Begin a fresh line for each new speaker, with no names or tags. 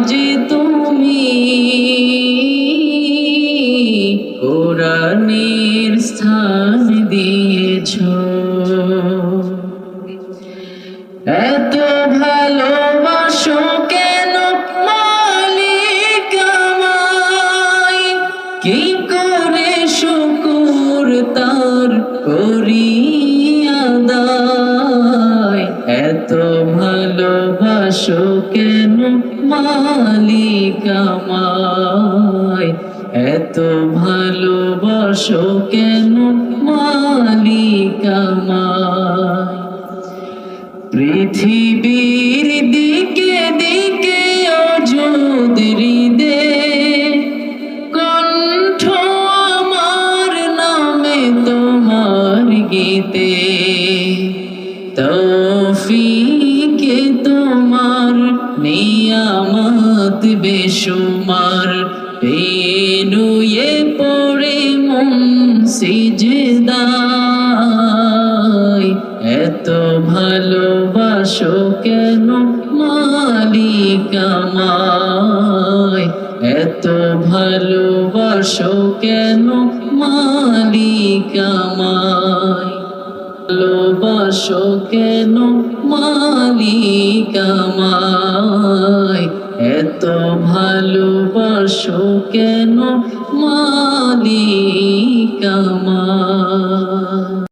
যে তুমি কোরআনের স্থান দিয়েছ। এত ভালোবাসো কেন মালিক আমায়, কি করে শুকর তার করি আদায়। এত ভালোবাসো কেন মালিক আমায়, এত ভালোবাসো কেন মালিক আমায়। পৃথিবীর দিকে দিকে অযুদ হৃদে কণ্ঠ আমার নামে তোমার গীতে। তৌফিকে তোমার নিয়ামত বেশুমার, নুয়ে পড়ে মন সিজদায়। এত ভালোবাসো কেন মালিক আমায়, এত ভালোবাসো কেন মালিক আমায়। ভালোবাসো কেন মালিক আমায়, এত ভালোবাসো কেন।